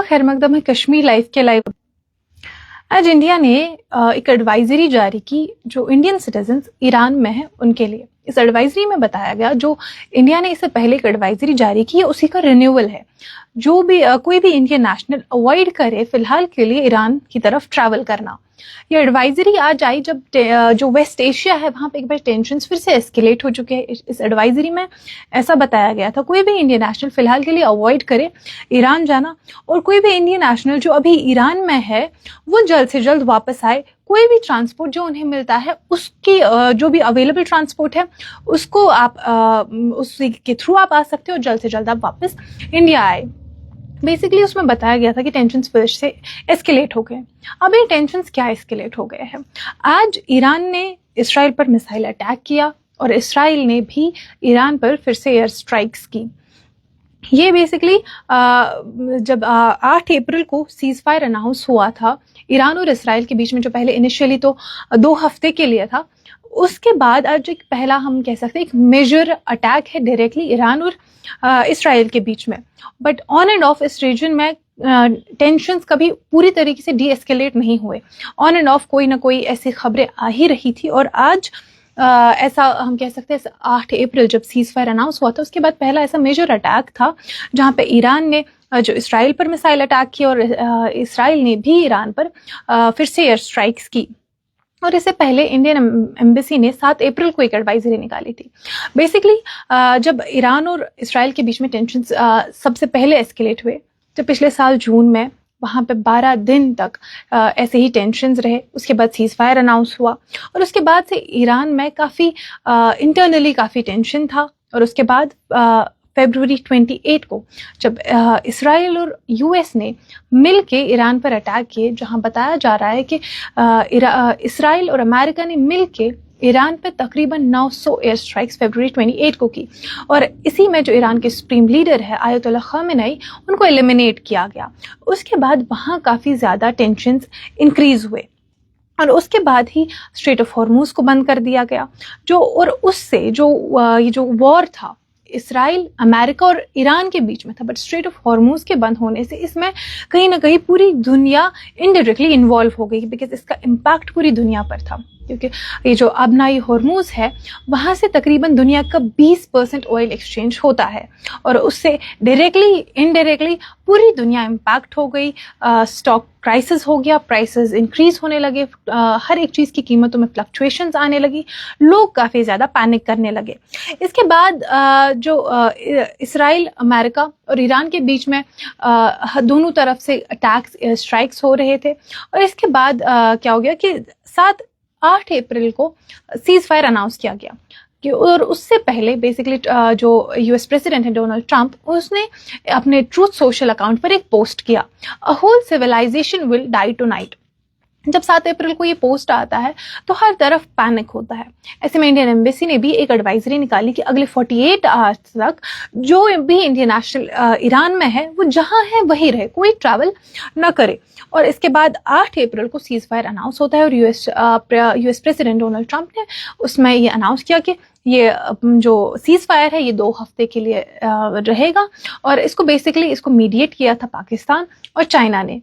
خیر مقدم ہے کشمیر لائف کے لائیو. آج انڈیا نے ایک ایڈوائزری جاری کی جو انڈین سٹیزنز ایران میں ہیں ان کے لیے. اس ایڈوائزری میں بتایا گیا جو انڈیا نے اس سے پہلے ایک ایڈوائزری جاری کی ہے اسی کا رینیول ہے. جو بھی کوئی بھی انڈین نیشنل اوائڈ کرے فی الحال کے لیے ایران کی طرف ٹریول کرنا. یہ ایڈوائزری آج آئی جب جو ویسٹ ایشیا ہے وہاں پہ ایک بار ٹینشنز پھر سے اسکیلیٹ ہو چکے ہیں. اس ایڈوائزری میں ایسا بتایا گیا تھا کوئی بھی انڈین نیشنل فی الحال کے لیے اوائڈ کرے ایران جانا, اور کوئی بھی انڈین نیشنل جو ابھی ایران میں ہے وہ جلد سے جلد واپس آئے. کوئی بھی ٹرانسپورٹ جو انہیں ملتا ہے اس کی جو بھی اویلیبل ٹرانسپورٹ ہے اس کو آپ اس کے تھرو آپ آ سکتے ہو, جلد سے جلد آپ واپس انڈیا آئے. بیسکلی اس میں بتایا گیا تھا کہ ٹینشنز پھر سے اسکیلیٹ ہو گئے. اب یہ ٹینشنز کیا اسکیلیٹ ہو گئے ہیں؟ آج ایران نے اسرائیل پر میسائل اٹیک کیا اور اسرائیل نے بھی ایران پر پھر سے ایئر اسٹرائکس کی. یہ بیسکلی جب 8 اپریل کو سیز فائر اناؤنس ہوا تھا ایران اور اسرائیل کے بیچ میں, جو پہلے انیشیلی تو 2 ہفتے کے لیے تھا, اس کے بعد آج ایک پہلا ہم کہہ سکتے ہیں ایک میجر اٹیک ہے ڈائریکٹلی ایران اور اسرائیل کے بیچ میں. بٹ آن اینڈ آف اس ریجن میں ٹینشنز کبھی پوری طریقے سے ڈی ایسکیلیٹ نہیں ہوئے. آن اینڈ آف کوئی نہ کوئی ایسی خبریں آ ہی رہی تھی, اور آج ایسا ہم کہہ سکتے ہیں 8 اپریل جب سیز فائر اناؤنس ہوا تھا اس کے بعد پہلا ایسا میجر اٹیک تھا جہاں پہ ایران نے جو اسرائیل پر میسائل اٹیک کیا اور اسرائیل نے بھی ایران پر پھر سے ایئر اسٹرائکس کی. اور اس سے پہلے انڈین ایمبیسی نے 7 اپریل کو ایک ایڈوائزری نکالی تھی. بیسکلی جب ایران اور اسرائیل کے بیچ میں ٹینشنز سب سے پہلے اسکیلیٹ ہوئے جب پچھلے سال جون میں وہاں پہ 12 دن تک ایسے ہی ٹینشنز رہے. اس کے بعد سیز فائر اناؤنس ہوا اور اس کے بعد سے ایران میں کافی انٹرنلی کافی ٹینشن تھا. اور اس کے بعد فیبروری 28 کو جب اسرائیل اور یو ایس نے مل کے ایران پر اٹیک کیے, جہاں بتایا جا رہا ہے کہ اسرائیل اور امریکہ نے مل کے ایران پہ تقریباً 900 ایئر اسٹرائکس فیبروری 28 کو کی, اور اسی میں جو ایران کے سپریم لیڈر ہے آیت اللہ خامنئی ان کو ایلیمینیٹ کیا گیا. اس کے بعد وہاں کافی زیادہ ٹینشنز انکریز ہوئے اور اس کے بعد ہی اسٹریٹ آف ہارموز کو بند کر دیا گیا. اور اس سے یہ جو وار تھا اسرائیل امریکہ اور ایران کے بیچ میں تھا, بٹ اسٹریٹ آف ہارموز کے بند ہونے سے اس میں کہیں نہ کہیں پوری دنیا انڈائریکٹلی انوالو ہو گئی, بیکاز اس کا امپیکٹ پوری دنیا پر تھا. کیونکہ یہ جو آبنائی ہارموز ہے وہاں سے تقریباً دنیا کا 20% آئل ایکسچینج ہوتا ہے, اور اس سے ڈائریکٹلی انڈائریکٹلی پوری دنیا امپیکٹ ہو گئی. اسٹاک پرائسز ہو گیا, پرائسز انکریز ہونے لگے, ہر ایک چیز کی قیمتوں میں فلکچویشنز آنے لگی, لوگ کافی زیادہ پینک کرنے لگے. اس کے بعد جو اسرائیل امریکہ اور ایران کے بیچ میں دونوں طرف سے اٹیکس اسٹرائکس ہو رہے تھے, اور اس کے بعد کیا ہو گیا کہ 8 اپریل کو سیز فائر اناؤنس کیا گیا. اور اس سے پہلے بیسکلی جو یو ایس پریزیڈنٹ ہے ڈونلڈ ٹرمپ, اس نے اپنے ٹروتھ سوشل اکاؤنٹ پر ایک پوسٹ کیا, "A whole civilization will die tonight." جب 7 اپریل کو یہ پوسٹ آتا ہے تو ہر طرف پینک ہوتا ہے. ایسے میں انڈین ایمبیسی نے بھی ایک ایڈوائزری نکالی کہ اگلے 48 آورس تک جو بھی انڈین نیشنل ایران میں ہے وہ جہاں ہے وہی رہے, کوئی ٹریول نہ کرے. اور اس کے بعد 8 اپریل کو سیز فائر اناؤنس ہوتا ہے, اور U S president Donald Trump نے اس میں یہ اناؤنس کیا کہ یہ جو سیز فائر ہے یہ 2 ہفتے کے لیے رہے گا, اور اس کو بیسکلی اس کو میڈیٹ کیا تھا پاکستان اور چائنا نے.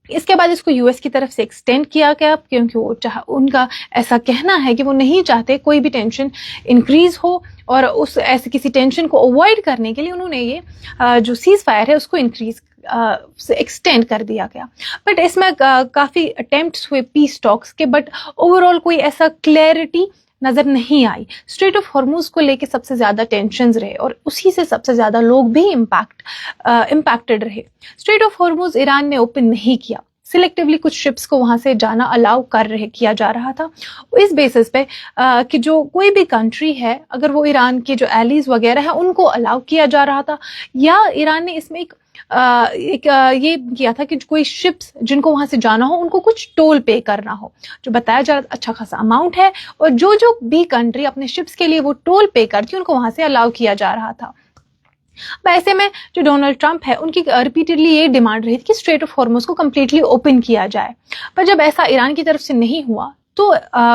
اس کے بعد اس کو یو ایس کی طرف سے ایکسٹینڈ کیا گیا کیونکہ ان کا ایسا کہنا ہے کہ وہ نہیں چاہتے کوئی بھی ٹینشن انکریز ہو, اور اس ایسے کسی ٹینشن کو اوائڈ کرنے کے لیے انہوں نے یہ جو سیز فائر ہے اس کو انکریز سے ایکسٹینڈ کر دیا گیا. بٹ اس میں کافی اٹیمپٹس ہوئے پیس ٹاکس کے, بٹ اوور آل کوئی ایسا کلیئرٹی نظر نہیں آئی. اسٹریٹ آف ہارموز کو لے کے سب سے زیادہ ٹینشنز رہے, اور اسی سے سب سے زیادہ لوگ بھی امپیکٹڈ رہے. اسٹریٹ آف ہارموز ایران نے اوپن نہیں کیا, سلیکٹیولی کچھ شپس کو وہاں سے جانا الاؤ کیا جا رہا تھا, اس بیسس پہ کہ جو کوئی بھی کنٹری ہے اگر وہ ایران کے جو ایلیز وغیرہ ہیں ان کو الاؤ کیا جا رہا تھا, یا ایران نے اس میں ایک یہ کیا تھا کہ کوئی شپس جن کو وہاں سے جانا ہو ان کو کچھ ٹول پے کرنا ہو, جو بتایا جا رہا اچھا خاصا اماؤنٹ ہے, اور جو بھی کنٹری اپنے شپس کے لیے وہ ٹول پے کرتی ان کو وہاں سے الاؤ کیا جا رہا تھا. ایسے میں جو ڈونلڈ ٹرمپ ہے ان کی ریپیٹڈلی یہ ڈیمانڈ رہی تھی کہ اسٹریٹ آف ہارموز کو کمپلیٹلی اوپن کیا جائے, پر جب ایسا ایران کی طرف سے نہیں ہوا تو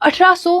1,800